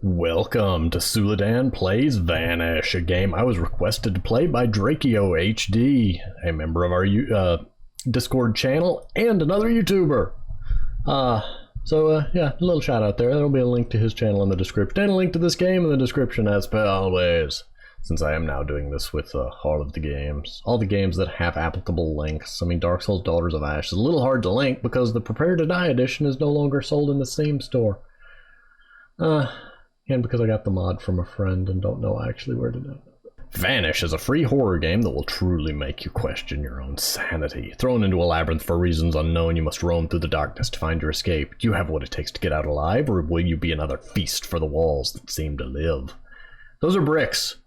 Welcome to Suladan Plays Vanish, a game I was requested to play by Drakeo HD, a member of our Discord channel and another YouTuber. Yeah, a little shout out there. There'll be a link to his channel in the description and a link to this game in the description as per always, since I am now doing this with all of the games. All the games that have applicable links. I mean, Dark Souls Daughters of Ash is a little hard to link because the Prepare to Die edition is no longer sold in the Steam store. And because I got the mod from a friend and don't know actually where to do it. Vanish is a free horror game that will truly make you question your own sanity. Thrown into a labyrinth for reasons unknown, you must roam through the darkness to find your escape. Do you have what it takes to get out alive, or will you be another feast for the walls that seem to live? Those are bricks.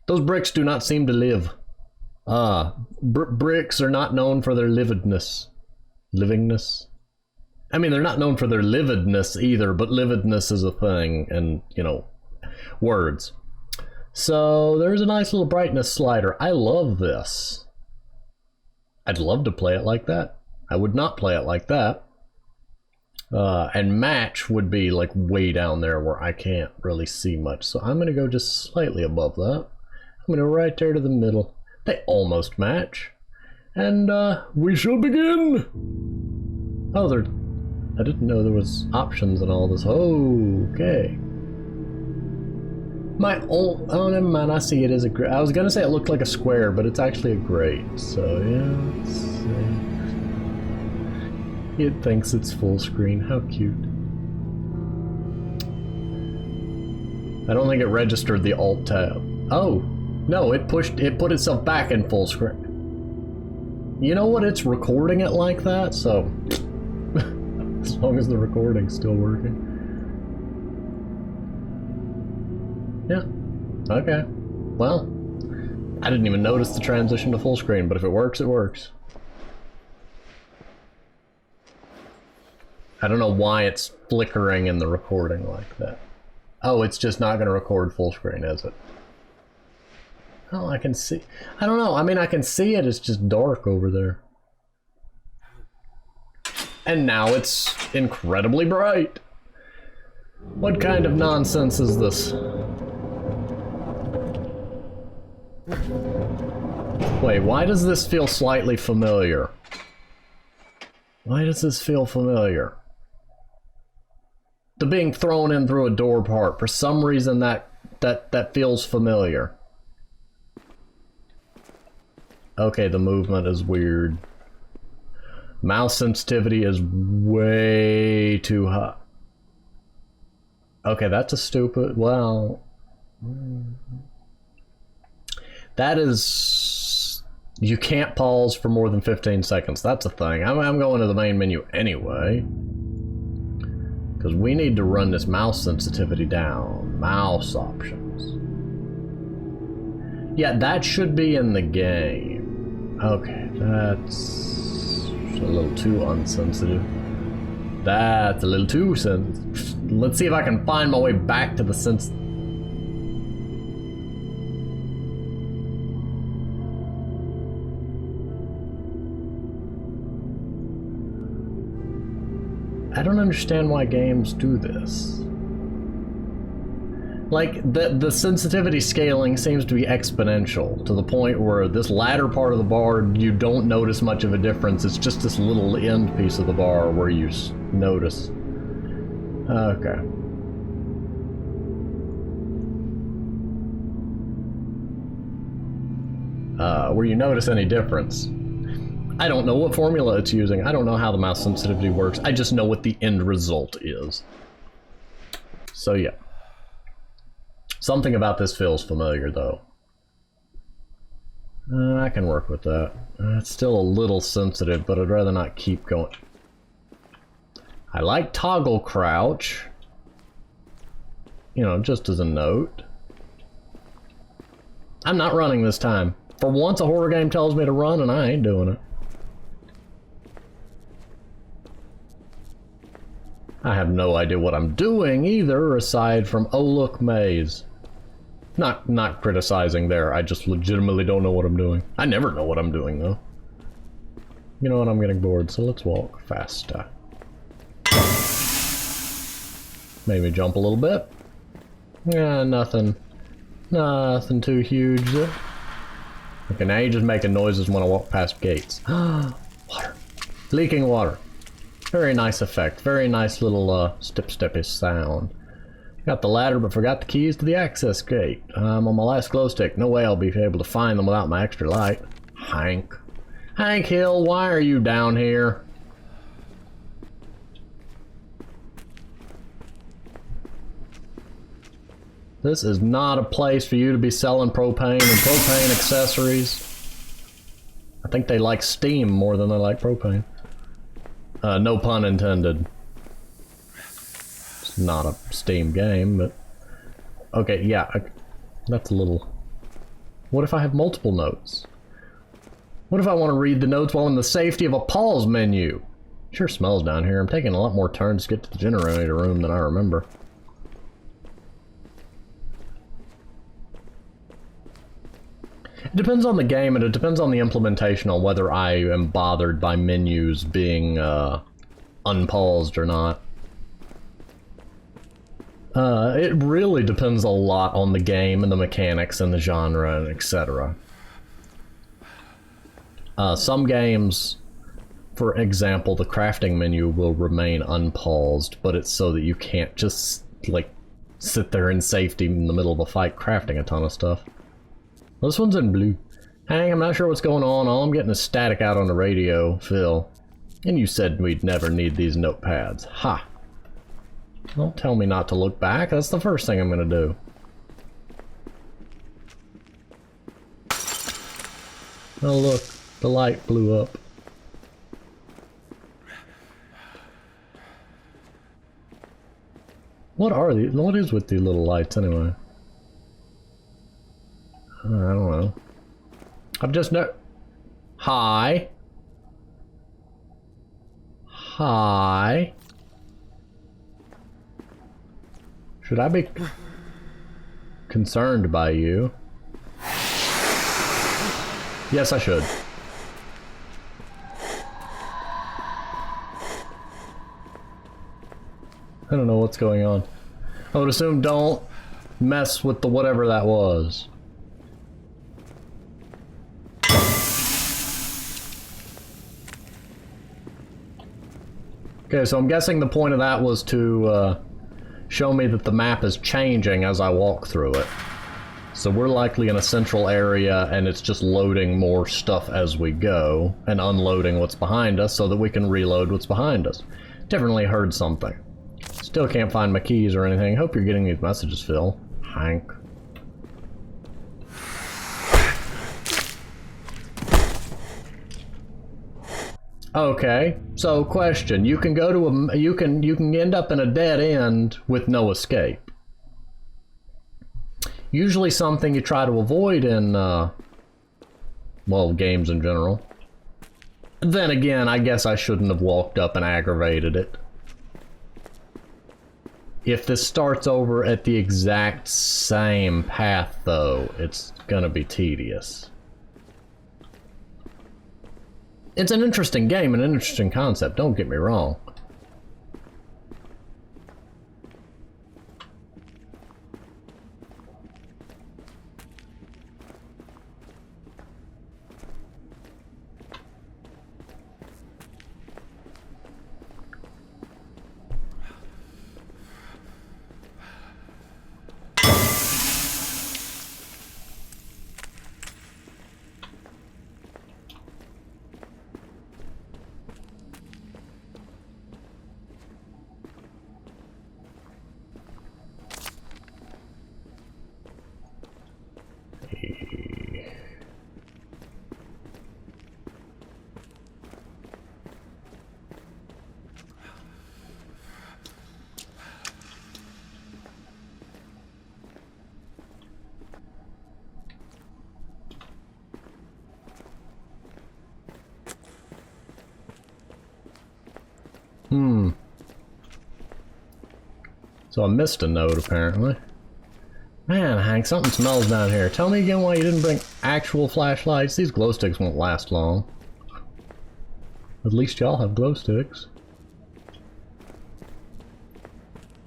Those bricks do not seem to live. Bricks are not known for their lividness. Livingness? I mean, they're not known for their lividness either, but lividness is a thing, and, you know, words. So, there's a nice little brightness slider. I love this. I'd love to play it like that. I would not play it like that. And match would be, like, way down there where I can't really see much. So I'm going to go just slightly above that. I'm going to right there to the middle. They almost match. And, we shall begin! Oh, I didn't know there was options and all this. Oh, okay. Oh, never mind. I see it as a grate. I was gonna say it looked like a square, but it's actually a grate. So yeah, let's see. It thinks it's full screen. How cute. I don't think it registered the Alt tab. Oh no, it put itself back in full screen. You know what? It's recording it like that, so. As long as the recording's still working. Yeah. Okay. Well, I didn't even notice the transition to full screen, but if it works, it works. I don't know why it's flickering in the recording like that. Oh, it's just not going to record full screen, is it? Oh, I can see. I don't know. I mean, I can see it. It's just dark over there. And now it's incredibly bright. What kind of nonsense is this? Wait, why does this feel slightly familiar? Why does this feel familiar? The being thrown in through a door part, for some reason that feels familiar. Okay, the movement is weird. Mouse sensitivity is way too high. Okay, that's a stupid, well... That is... You can't pause for more than 15 seconds. That's a thing. I'm going to the main menu anyway. Because we need to run this mouse sensitivity down. Mouse options. Yeah, that should be in the game. Okay, that's... a little too unsensitive. That's a little too sensitive. Let's see if I can find my way back to the sense. I don't understand why games do this. Like, the sensitivity scaling seems to be exponential, to the point where this latter part of the bar, you don't notice much of a difference. It's just this little end piece of the bar where you notice. Okay. Where you notice any difference. I don't know what formula it's using. I don't know how the mouse sensitivity works. I just know what the end result is. So yeah. Something about this feels familiar, though. I can work with that. It's still a little sensitive, but I'd rather not keep going. I like toggle crouch. You know, just as a note. I'm not running this time. For once, a horror game tells me to run, and I ain't doing it. I have no idea what I'm doing, either, aside from, oh look, maze. Not criticizing there, I just legitimately don't know what I'm doing. I never know what I'm doing, though. You know what, I'm getting bored, so let's walk faster. Made me jump a little bit. Yeah, nothing. Nothing too huge. Okay, now you're just making noises when I walk past gates. Water. Leaking water. Very nice effect. Very nice little step-steppy sound. Got the ladder, but forgot the keys to the access gate. I'm on my last glow stick. No way I'll be able to find them without my extra light. Hank. Hank Hill, why are you down here? This is not a place for you to be selling propane and propane accessories. I think they like steam more than they like propane. No pun intended. It's not a Steam game, but... Okay, yeah, that's a little... What if I have multiple notes? What if I want to read the notes while in the safety of a pause menu? Sure smells down here. I'm taking a lot more turns to get to the generator room than I remember. It depends on the game, and it depends on the implementation on whether I am bothered by menus being unpaused or not. It really depends a lot on the game and the mechanics and the genre and etc. Some games, for example, the crafting menu will remain unpaused, but it's so that you can't just, like, sit there in safety in the middle of a fight crafting a ton of stuff. Well, this one's in blue. Hank, I'm not sure what's going on. All I'm getting is static out on the radio, Phil. And you said we'd never need these notepads. Ha! Don't tell me not to look back. That's the first thing I'm gonna do. Oh look, the light blew up. What are these? What is with these little lights anyway? I don't know. I've just no... Hi. Hi. Should I be concerned by you? Yes, I should. I don't know what's going on. I would assume don't mess with the whatever that was. Okay, so I'm guessing the point of that was to show me that the map is changing as I walk through it. So we're likely in a central area and it's just loading more stuff as we go and unloading what's behind us so that we can reload what's behind us. Definitely heard something. Still can't find my keys or anything. Hope you're getting these messages, Phil. Hank. Okay, so question: you can go to a you can end up in a dead end with no escape. Usually something you try to avoid in well, games in general. Then again, I guess I shouldn't have walked up and aggravated it. If this starts over at the exact same path though, it's gonna be tedious. It's an interesting game and an interesting concept, don't get me wrong. So I missed a note, apparently. Man, Hank, something smells down here. Tell me again why you didn't bring actual flashlights. These glow sticks won't last long. At least y'all have glow sticks.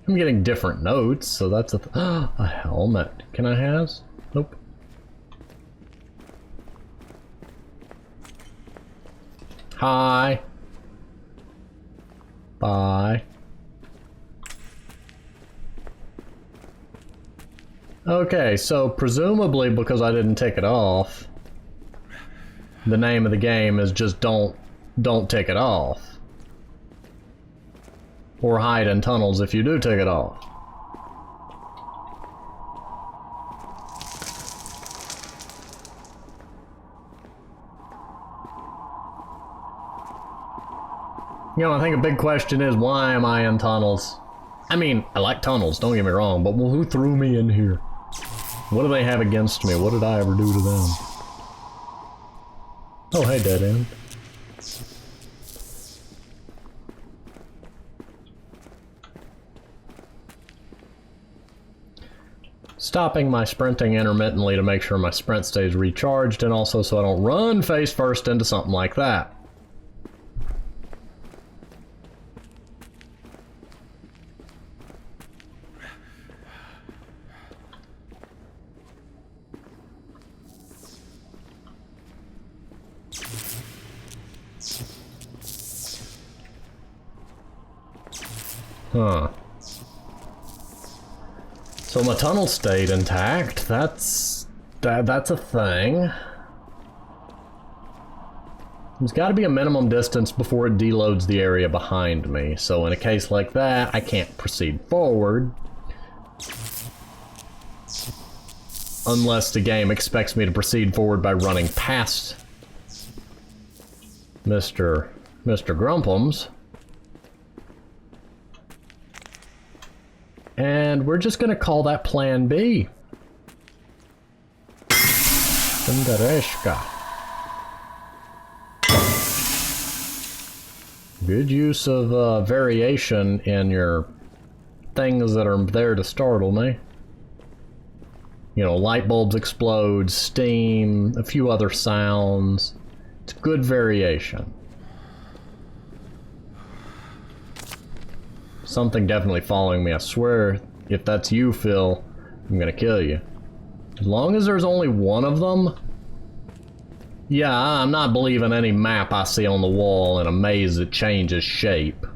I'm getting different notes, so that's a helmet. Can I have? Nope. Hi. Bye. Okay, so presumably because I didn't take it off, the name of the game is just don't take it off. Or hide in tunnels if you do take it off. You know, I think a big question is, why am I in tunnels? I mean, I like tunnels, don't get me wrong, but well, who threw me in here? What do they have against me? What did I ever do to them? Oh, hey, dead end. Stopping my sprinting intermittently to make sure my sprint stays recharged, and also so I don't run face first into something like that. Huh. So my tunnel stayed intact. That's a thing. There's got to be a minimum distance before it deloads the area behind me. So in a case like that, I can't proceed forward. Unless the game expects me to proceed forward by running past Mr. Grumpums. And we're just gonna call that Plan B. Sundareshka. Good use of variation in your things that are there to startle me. You know, light bulbs explode, steam, a few other sounds. It's good variation. Something definitely following me, I swear. If that's you, Phil, I'm gonna kill you. As long as there's only one of them. Yeah, I'm not believing any map I see on the wall in a maze that changes shape.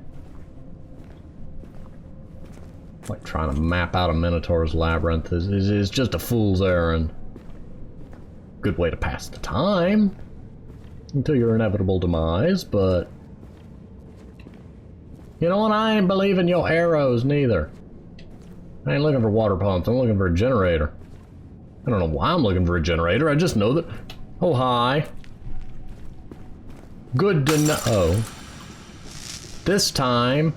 Like trying to map out a Minotaur's labyrinth is just a fool's errand. Good way to pass the time. Until your inevitable demise, but... You know what, I ain't believing your arrows neither. I ain't looking for water pumps, I'm looking for a generator. I don't know why I'm looking for a generator, I just know that... Oh, hi. Good to know. Oh. This time,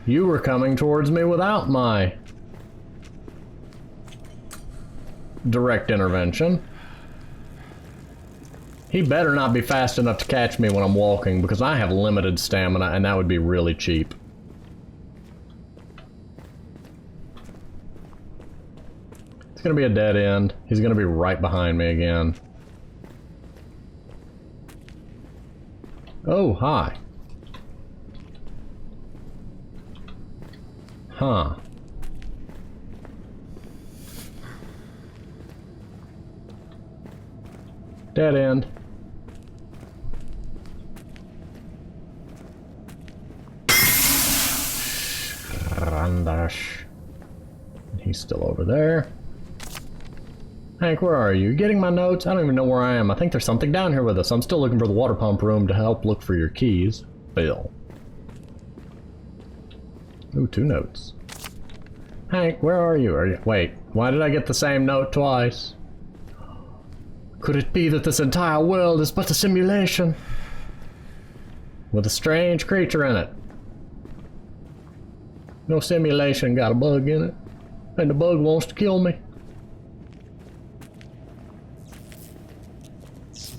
you were coming towards me without my direct intervention. He better not be fast enough to catch me when I'm walking, because I have limited stamina, and that would be really cheap. It's gonna be a dead end. He's gonna be right behind me again. Oh, hi. Huh. Dead end. Randash. He's still over there. Hank, where are you? You getting my notes? I don't even know where I am. I think there's something down here with us. I'm still looking for the water pump room to help look for your keys. Bill. Ooh, 2 notes. Hank, where are you? Wait, why did I get the same note twice? Could it be that this entire world is but a simulation? With a strange creature in it. No simulation got a bug in it. And the bug wants to kill me.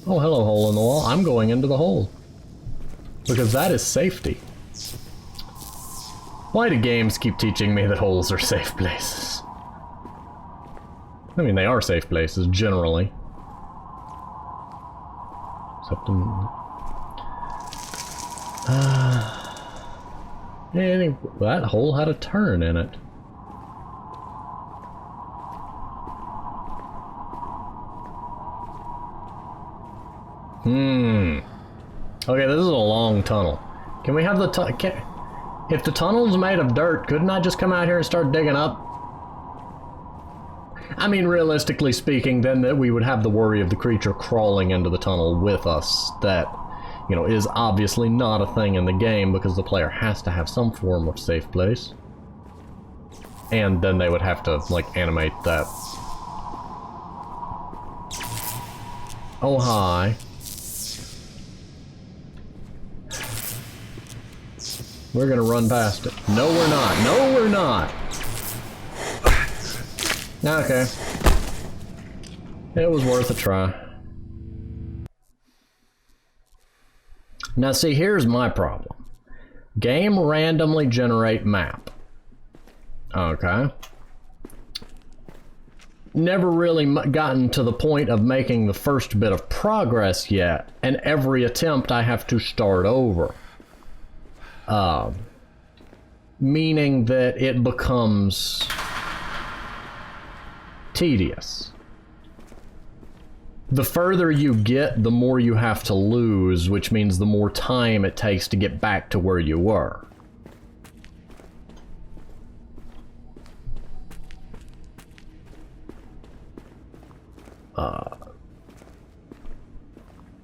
Oh, hello, hole in the wall. I'm going into the hole. Because that is safety. Why do games keep teaching me that holes are safe places? I mean, they are safe places, generally. Except in... That hole had a turn in it. Okay, this is a long tunnel. Can we have the if the tunnel's made of dirt, couldn't I just come out here and start digging up? I mean, realistically speaking, then that we would have the worry of the creature crawling into the tunnel with us. That, you know, is obviously not a thing in the game because the player has to have some form of safe place. And then they would have to, like, animate that. Oh, hi. We're gonna run past it. No, we're not. No, we're not. Okay. It was worth a try. Now see, here's my problem. Game randomly generate map. Okay. Never really gotten to the point of making the first bit of progress yet, and every attempt I have to start over. Meaning that it becomes tedious. The further you get, the more you have to lose, which means the more time it takes to get back to where you were.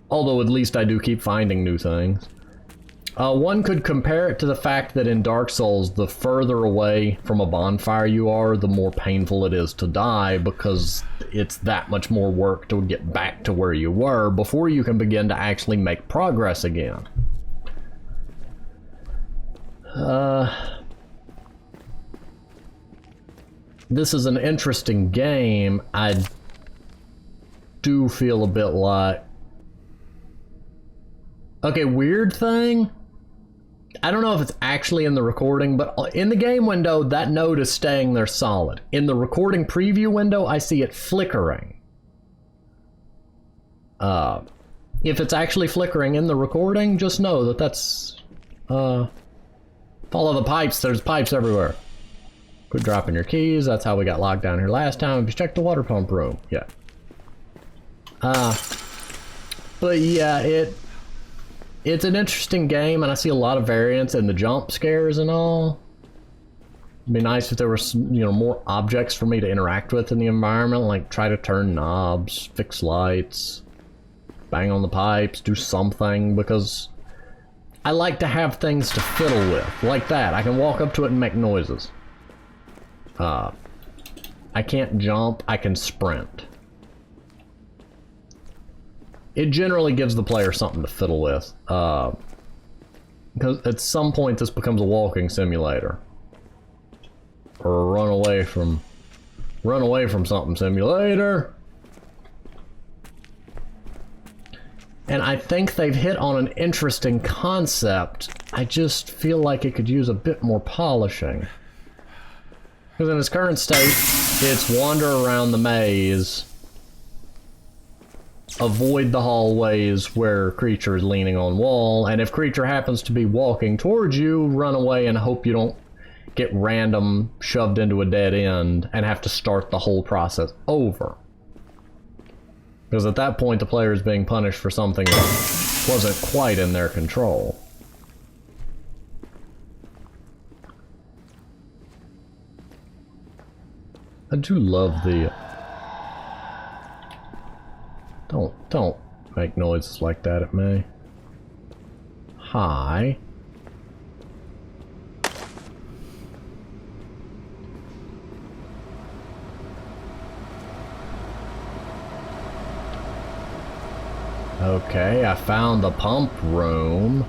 Although at least I do keep finding new things. One could compare it to the fact that in Dark Souls, the further away from a bonfire you are, the more painful it is to die, because it's that much more work to get back to where you were before you can begin to actually make progress again. This is an interesting game. I do feel a bit like... Okay, weird thing. I don't know if it's actually in the recording, but in the game window, that node is staying there solid. In the recording preview window, I see it flickering. If it's actually flickering in the recording, just know that that's... follow the pipes, there's pipes everywhere. Quit dropping your keys, that's how we got locked down here last time. Just check the water pump room, yeah. But yeah, it's an interesting game, and I see a lot of variance in the jump scares and all. It'd be nice if there were some, you know, more objects for me to interact with in the environment, like try to turn knobs, fix lights, bang on the pipes, do something, because I like to have things to fiddle with, like that. I can walk up to it and make noises. I can't jump, I can sprint. It generally gives the player something to fiddle with, because at some point this becomes a walking simulator, or a run away from something simulator. And I think they've hit on an interesting concept. I just feel like it could use a bit more polishing. Because in its current state, it's wander around the maze, avoid the hallways where creature is leaning on wall, and if creature happens to be walking towards you, run away and hope you don't get random shoved into a dead end and have to start the whole process over. Because at that point the player is being punished for something that wasn't quite in their control. I do love the... Don't make noises like that at me. Hi. Okay, I found the pump room.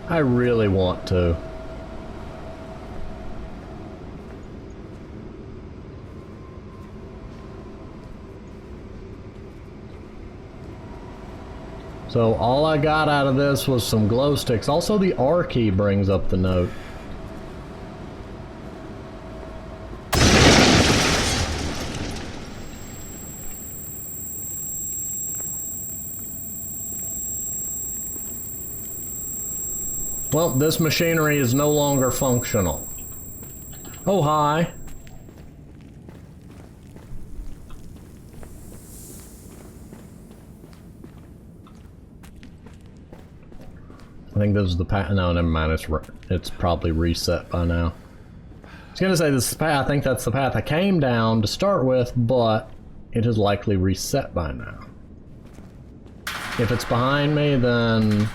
I really want to. So all I got out of this was some glow sticks. Also the R key brings up the note. Well, this machinery is no longer functional. Oh, hi. I think this is the path. No, never mind. It's probably reset by now. I was gonna say this is the path. I think that's the path I came down to start with, but it is likely reset by now. If it's behind me, then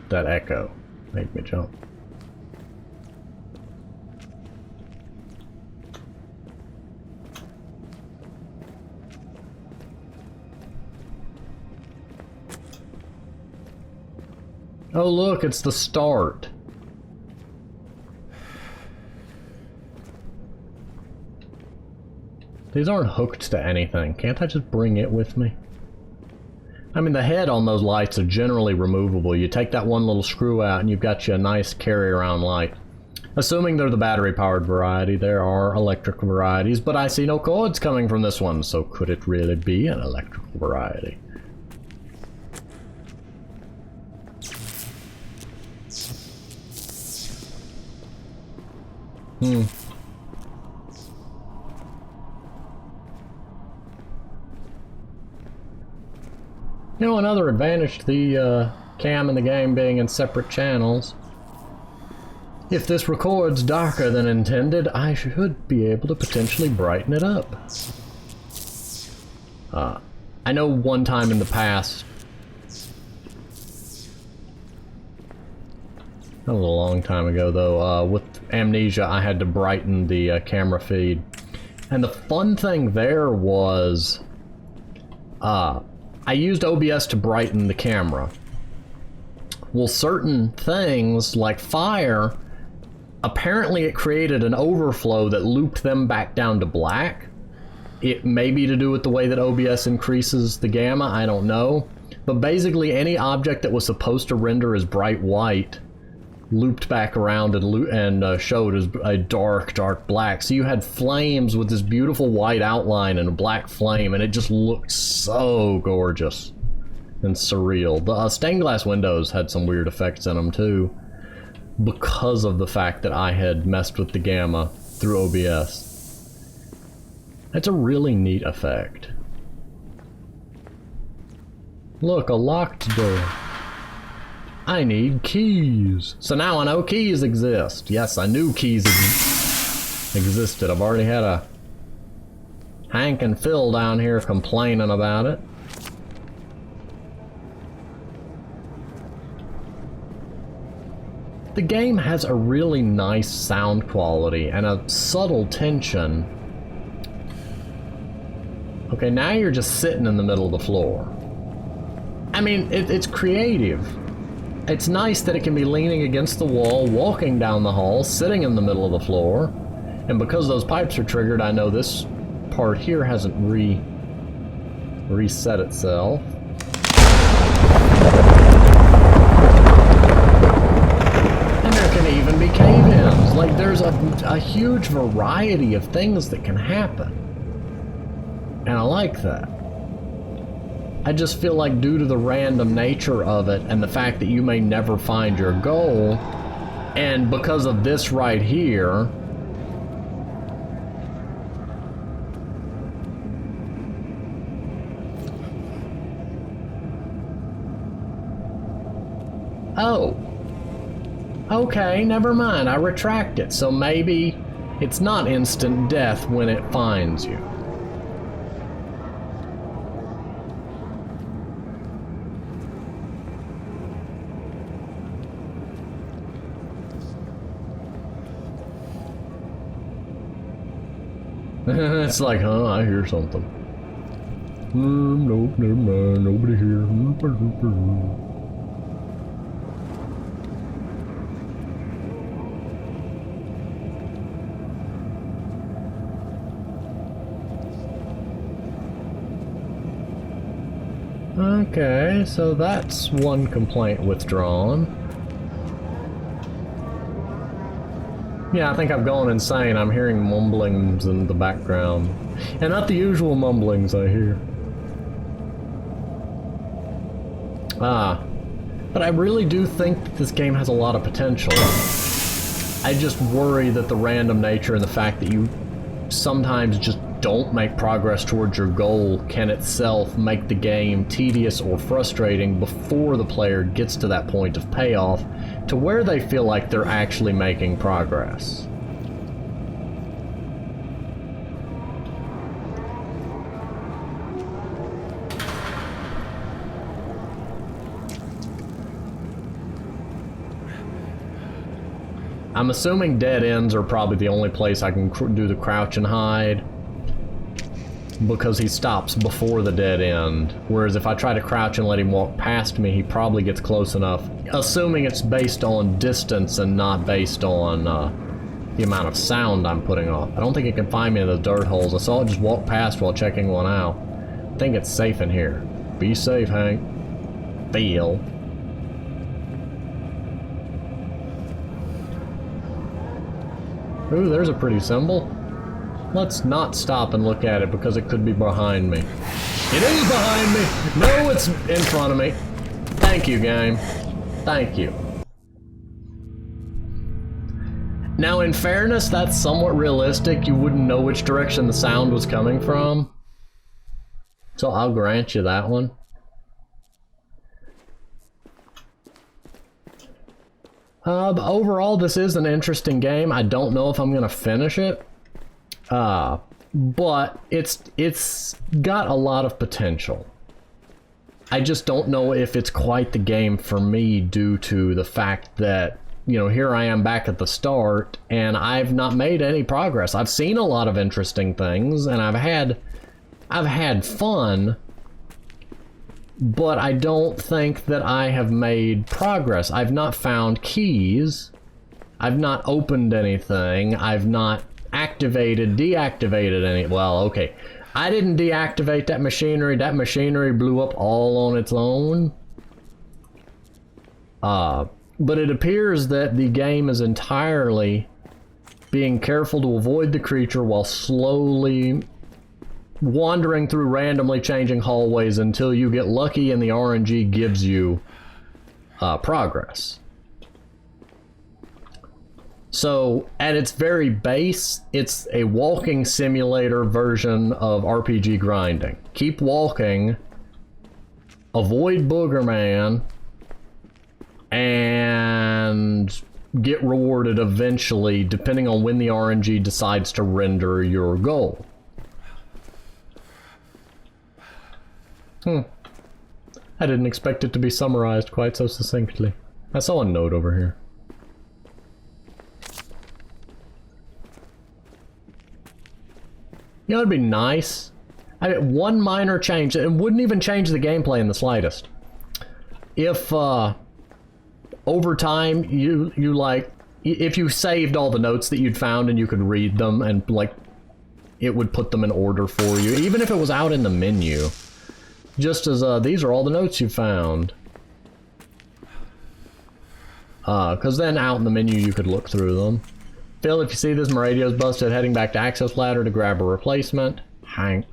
that echo made me jump. Oh look, it's the start. These aren't hooked to anything. Can't I just bring it with me? I mean, the head on those lights are generally removable. You take that one little screw out and you've got you a nice carry-around light. Assuming they're the battery-powered variety, there are electric varieties, but I see no cords coming from this one, so could it really be an electrical variety? You know, another advantage to the cam in the game being in separate channels. If this records darker than intended, I should be able to potentially brighten it up. I know one time in the past, that was a long time ago though, with Amnesia I had to brighten the camera feed. And the fun thing there was, I used OBS to brighten the camera. Well, certain things, like fire, apparently it created an overflow that looped them back down to black. It may be to do with the way that OBS increases the gamma, I don't know. But basically any object that was supposed to render as bright white looped back around and showed as a dark, dark black. So you had flames with this beautiful white outline and a black flame, and it just looked so gorgeous and surreal. The stained glass windows had some weird effects in them too, because of the fact that I had messed with the gamma through OBS. That's a really neat effect. Look, a locked door. I need keys. So now I know keys exist. Yes, I knew keys existed. I've already had a Hank and Phil down here complaining about it. The game has a really nice sound quality and a subtle tension. Okay, now you're just sitting in the middle of the floor. I mean, it's creative. It's nice that it can be leaning against the wall, walking down the hall, sitting in the middle of the floor. And because those pipes are triggered, I know this part here hasn't reset itself. And there can even be cave-ins. Like, there's a huge variety of things that can happen. And I like that. I just feel like due to the random nature of it and the fact that you may never find your goal, and because of this right here, oh, okay, never mind, I retract it. So maybe it's not instant death when it finds you. It's like, huh, I hear something. Nope, never mind, nobody here. Okay, so that's one complaint withdrawn. Yeah, I think I've gone insane. I'm hearing mumblings in the background. And not the usual mumblings I hear. Ah. But I really do think that this game has a lot of potential. I just worry that the random nature and the fact that you sometimes just don't make progress towards your goal can itself make the game tedious or frustrating before the player gets to that point of payoff to where they feel like they're actually making progress. I'm assuming dead ends are probably the only place I can do the crouch and hide, because he stops before the dead end, whereas if I try to crouch and let him walk past me, he probably gets close enough, assuming it's based on distance and not based on the amount of sound I'm putting off. I don't think it can find me in the dirt holes. I saw it just walk past while checking one out. I think it's safe in here. Be safe, Hank. Feel. Ooh, there's a pretty symbol. Let's not stop and look at it because it could be behind me. It is behind me! No, it's in front of me. Thank you, game. Thank you. Now, in fairness, that's somewhat realistic. You wouldn't know which direction the sound was coming from. So I'll grant you that one. But overall, this is an interesting game. I don't know if I'm going to finish it. But it's got a lot of potential. I just don't know if it's quite the game for me due to the fact that, you know, here I am back at the start and I've not made any progress. I've seen a lot of interesting things and I've had fun, but I don't think that I have made progress. I've not found keys. I've not opened anything. I've not activated, deactivated any. Well, okay. I didn't deactivate that machinery. That machinery blew up all on its own. But it appears that the game is entirely being careful to avoid the creature while slowly wandering through randomly changing hallways until you get lucky and the RNG gives you progress. So, at its very base, it's a walking simulator version of RPG grinding. Keep walking, avoid Booger Man, and get rewarded eventually, depending on when the RNG decides to render your goal. I didn't expect it to be summarized quite so succinctly. I saw a note over here. You know, it'd be nice. I mean, one minor change, it wouldn't even change the gameplay in the slightest. If, over time, if you saved all the notes that you'd found and you could read them and, like, it would put them in order for you, even if it was out in the menu. Just as, these are all the notes you found. Because then out in the menu you could look through them. Phil, if you see this, my radio's busted, heading back to access ladder to grab a replacement. Hank.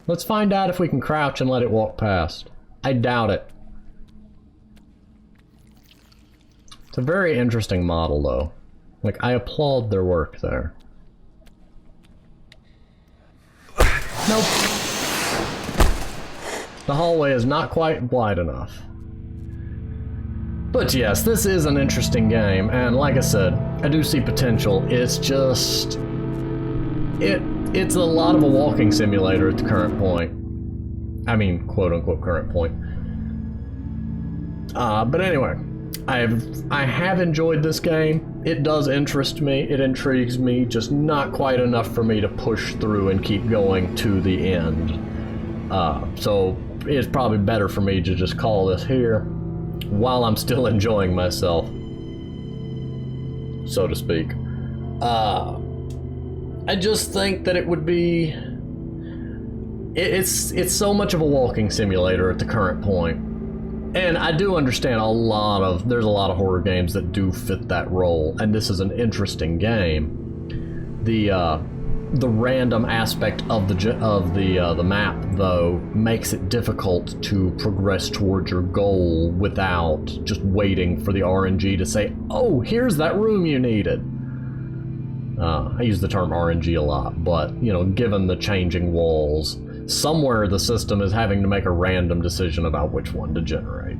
Let's find out if we can crouch and let it walk past. I doubt it. It's a very interesting model, though. Like, I applaud their work there. Nope. The hallway is not quite wide enough. But yes, this is an interesting game, and like I said, I do see potential. It's just... It's a lot of a walking simulator at the current point. I mean, quote-unquote current point. But anyway, I have enjoyed this game. It does interest me, it intrigues me, just not quite enough for me to push through and keep going to the end. So it's probably better for me to just call this here while I'm still enjoying myself, so to speak. I just think that it would be... It's so much of a walking simulator at the current point. And I do understand there's a lot of horror games that do fit that role, and this is an interesting game. The random aspect of the map, though, makes it difficult to progress towards your goal without just waiting for the RNG to say, "Oh, here's that room you needed." I use the term RNG a lot, but given the changing walls, somewhere the system is having to make a random decision about which one to generate,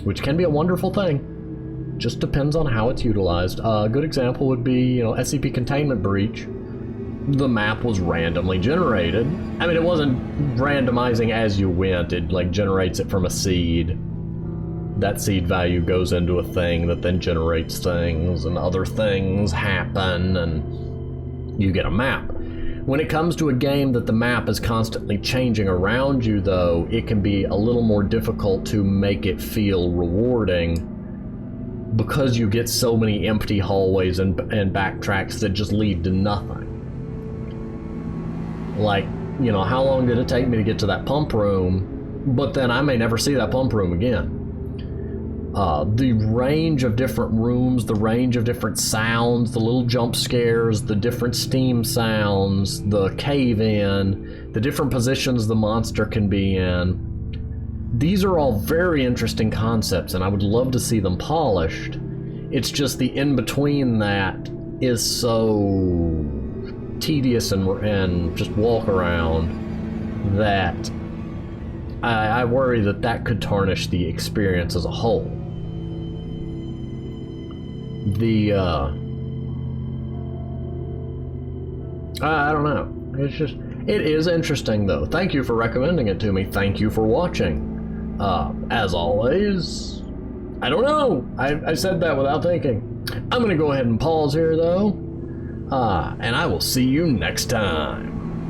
which can be a wonderful thing. Just depends on how it's utilized. A good example would be, SCP Containment Breach. The map was randomly generated. I mean, it wasn't randomizing as you went. It generates it from a seed. That seed value goes into a thing that then generates things, and other things happen, and you get a map. When it comes to a game that the map is constantly changing around you, though, it can be a little more difficult to make it feel rewarding, because you get so many empty hallways and backtracks that just lead to nothing. How long did it take me to get to that pump room? But then I may never see that pump room again. The range of different rooms, the range of different sounds, the little jump scares, the different steam sounds, the cave-in, the different positions the monster can be in. These are all very interesting concepts, and I would love to see them polished. It's just the in-between that is so tedious and just walk around that I worry that could tarnish the experience as a whole. I don't know. It is interesting, though. Thank you for recommending it to me. Thank you for watching. As always, I don't know. I said that without thinking. I'm gonna go ahead and pause here, though. And I will see you next time.